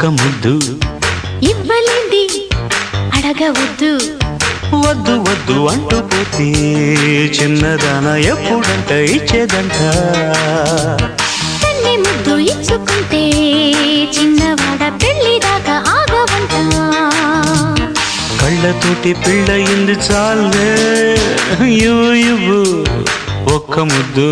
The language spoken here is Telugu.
ఒక్క ముద్దు ఇవ్వలేంది అడగవద్దు వద్దు వద్దు అంటూ పోతే చిన్నదాన ఎప్పుడంట ఇచ్చేదంట తన్ని ముద్దు ఇచ్చుకుంటే చిన్నవాడ పెళ్లి దాకా ఆగవంట కళ్ళతోటి పిళ్ళయింది చాలే ఇవ్వు ఇవ్వు ఒక్క ముద్దు